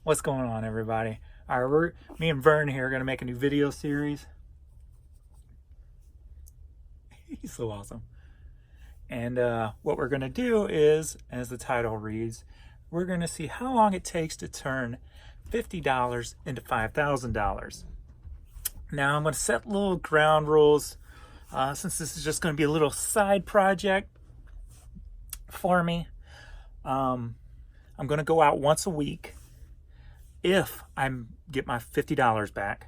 What's going on, everybody? All right, me and Vern here are going to make a new video series. He's so awesome. And what we're going to do is, as the title reads, we're going to see how long it takes to turn $50 into $5,000. Now, I'm going to set little ground rules since this is just going to be a little side project for me. I'm going to go out once a week if I get my $50 back.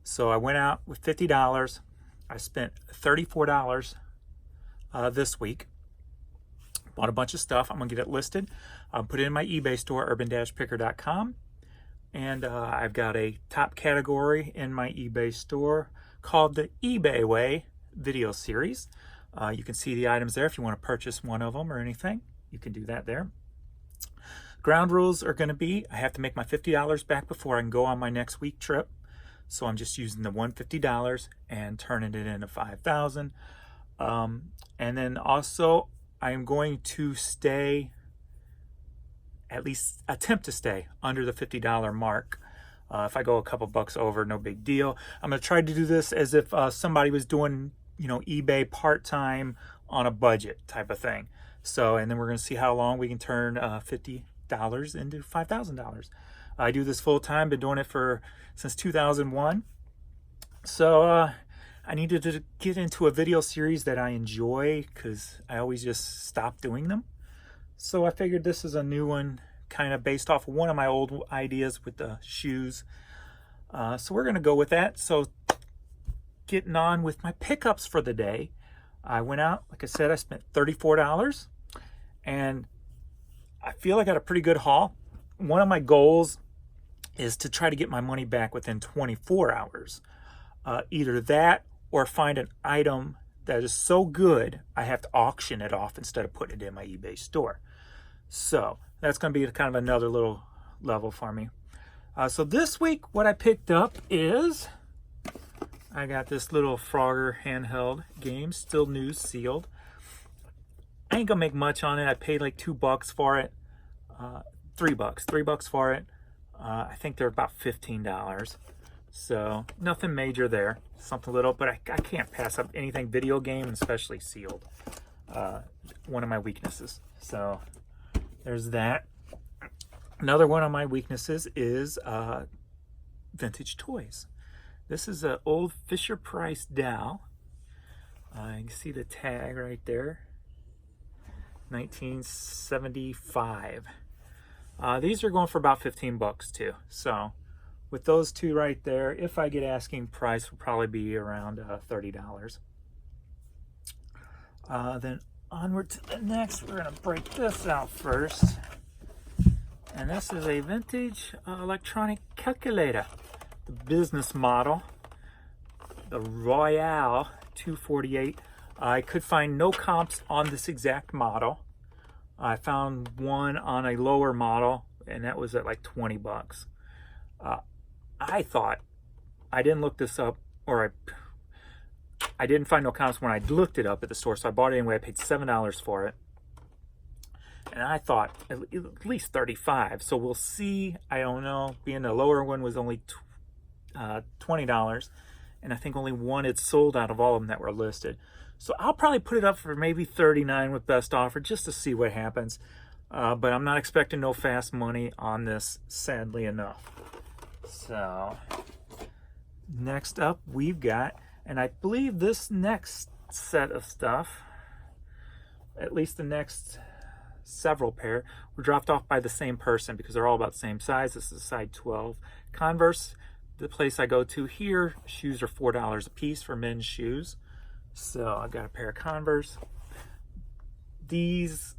So I went out with $50. I spent $34 this week. Bought a bunch of stuff. I'm going to get it listed. Put it in my eBay store, urban-picker.com. And I've got a top category in my eBay store called the eBay Way video series. You can see the items there if you want to purchase one of them or anything. You can do that there. Ground rules are going to be, I have to make my $50 back before I can go on my next week trip. So I'm just using the $150 and turning it into $5,000. And then also, I am going to stay, at least attempt to stay under the $50 mark. If I go a couple bucks over, no big deal. I'm going to try to do this as if somebody was doing, eBay part-time on a budget type of thing. So, and then we're going to see how long we can turn $50 into $5,000. I do this full time, been doing it since 2001. So I needed to get into a video series that I enjoy because I always just stop doing them. So I figured this is a new one, kind of based off of one of my old ideas with the shoes. So we're going to go with that. So getting on with my pickups for the day. I went out, like I said, I spent $34 and I feel I got a pretty good haul. One of my goals is to try to get my money back within 24 hours. Either that or find an item that is so good I have to auction it off instead of putting it in my eBay store. So that's going to be kind of another little level for me. So this week what I picked up is I got this little Frogger handheld game, still new, sealed. I ain't gonna make much on it. I paid like $2 for it. $3 for it. I think they're about $15. So nothing major there. Something little, but I can't pass up anything video game, especially sealed. One of my weaknesses. So there's that. Another one of my weaknesses is vintage toys. This is an old Fisher-Price dowel. You can see the tag right there. 1975. These are going for about $15 too. So with those two right there, if I get asking price, will probably be around $30. Then onward to the next, we're gonna break this out first. And this is a vintage electronic calculator. The business model, the Royale 248. I could find no comps on this exact model. I found one on a lower model, and that was at like $20. I thought, I didn't look this up, or I didn't find no comps when I looked it up at the store, so I bought it anyway. I paid $7 for it. And I thought at least $35. So we'll see. I don't know. Being the lower one was only $20, and I think only one had sold out of all of them that were listed. So I'll probably put it up for maybe $39 with best offer just to see what happens. But I'm not expecting no fast money on this, sadly enough. So next up we've got, and I believe this next set of stuff, at least the next several pair, were dropped off by the same person because they're all about the same size. This is a size 12 Converse. The place I go to here, shoes are $4 a piece for men's shoes. So I got a pair of Converse. These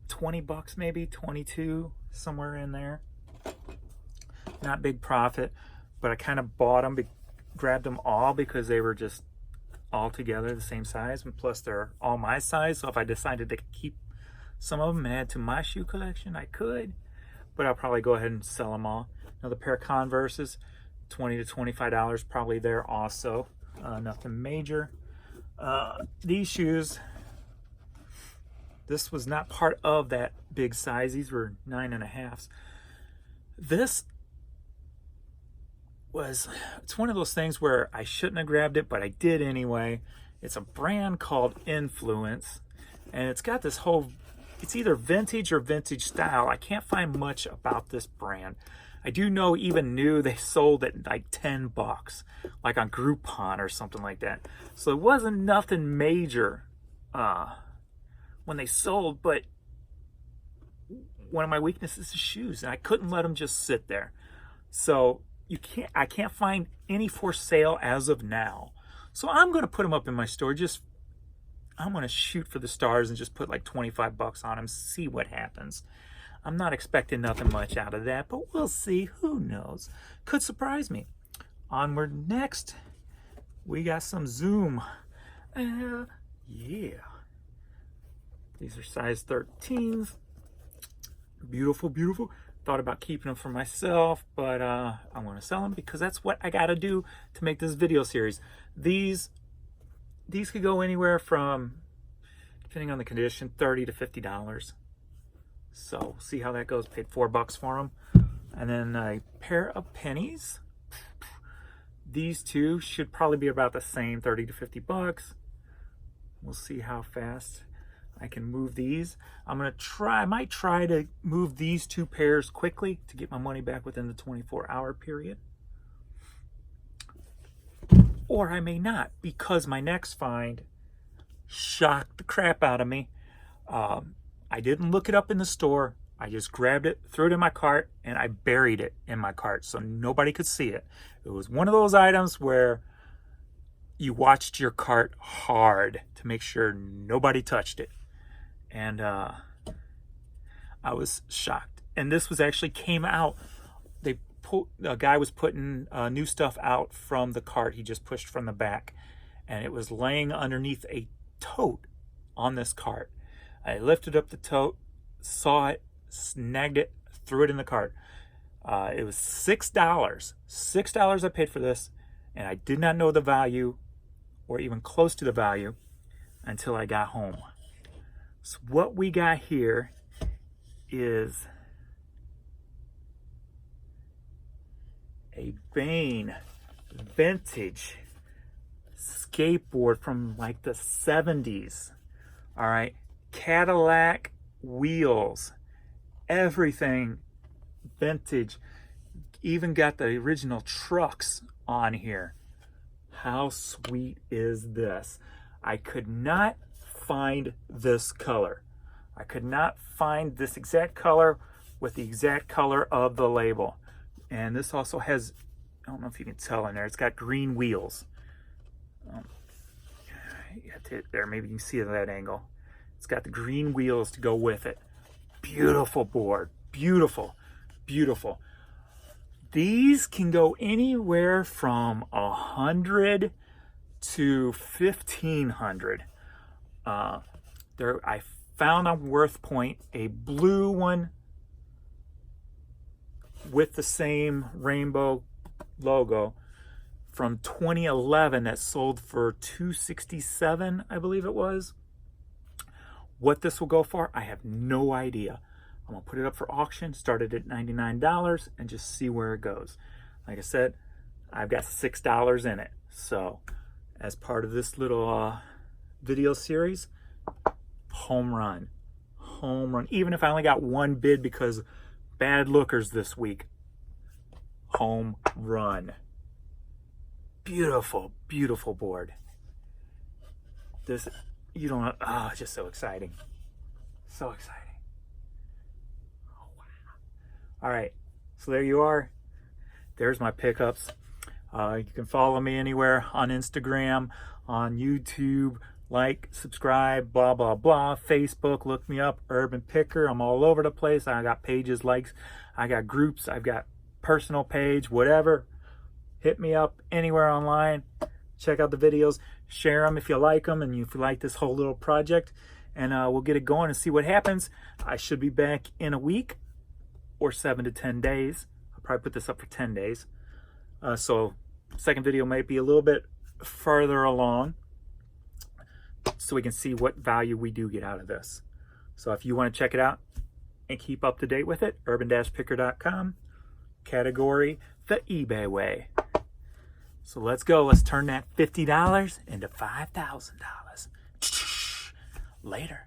$20 maybe, 22, somewhere in there. Not big profit, but I kind of bought them, grabbed them all because they were just all together the same size, and plus they're all my size. So if I decided to keep some of them and add to my shoe collection, I could, but I'll probably go ahead and sell them all. Another pair of Converses, $20 to $25 probably there also. Nothing major. These shoes, this was not part of that big size. These were 9.5s. This it's one of those things where I shouldn't have grabbed it, but I did anyway. It's a brand called Influence, and it's got this whole, it's either vintage or vintage style. I can't find much about this brand. I do know even new, they sold at like $10, like on Groupon or something like that. So it wasn't nothing major when they sold, but one of my weaknesses is shoes, and I couldn't let them just sit there. So I can't find any for sale as of now. So I'm going to put them up in my store. I'm going to shoot for the stars and just put like 25 bucks on them, see what happens. I'm not expecting nothing much out of that, but we'll see. Who knows? Could surprise me. Onward next, we got some Zoom. Yeah. These are size 13s. Beautiful, beautiful. Thought about keeping them for myself, but I want to sell them because that's what I got to do to make this video series. These could go anywhere from, depending on the condition, $30 to $50. So see how that goes. Paid $4 for them. And then a pair of pennies. These two should probably be about the same, 30 to 50 bucks. We'll see how fast I can move these. I might try to move these two pairs quickly to get my money back within the 24-hour period. Or I may not, because my next find shocked the crap out of me. I didn't look it up in the store. I just grabbed it, threw it in my cart, and I buried it in my cart so nobody could see it. It was one of those items where you watched your cart hard to make sure nobody touched it. And I was shocked. And this was actually came out. A guy was putting new stuff out from the cart he just pushed from the back, and it was laying underneath a tote on this cart. I lifted up the tote, saw it, snagged it, threw it in the cart. It was $6. $6 I paid for this, and I did not know the value or even close to the value until I got home. So what we got here is a Bane vintage skateboard from like the 70s. All right, Cadillac wheels, everything vintage, even got the original trucks on here. How sweet is this? I could not find this color. I could not find this exact color with the exact color of the label. And this also has, I don't know if you can tell in there, it's got green wheels. There, maybe you can see it at that angle. It's got the green wheels to go with it. Beautiful board, beautiful, beautiful. These can go anywhere from $100 to $1,500. I found on Worth Point a blue one with the same rainbow logo from 2011 that sold for $267, I believe it was. What this will go for, I have no idea. I'm gonna put it up for auction, started at $99, and just see where it goes. Like I said, I've got $6 in it. So as part of this little video series, home run. Home run. Even if I only got one bid because bad lookers this week, home run. Beautiful, beautiful board. This, you don't, it's just so exciting. So exciting. Oh, wow. All right, so there you are. There's my pickups. You can follow me anywhere on Instagram, on YouTube, like, subscribe, blah, blah, blah. Facebook, look me up, Urban Picker. I'm all over the place. I got pages, likes, I got groups, I've got personal page, whatever. Hit me up anywhere online. Check out the videos, share them if you like them, and if you like this whole little project, and we'll get it going and see what happens. I should be back in a week or 7 to 10 days. I'll probably put this up for 10 days. So second video might be a little bit further along so we can see what value we do get out of this. So if you want to check it out and keep up to date with it, urban-picker.com. category the eBay way. So let's go. Let's turn that $50 into $5,000. Later.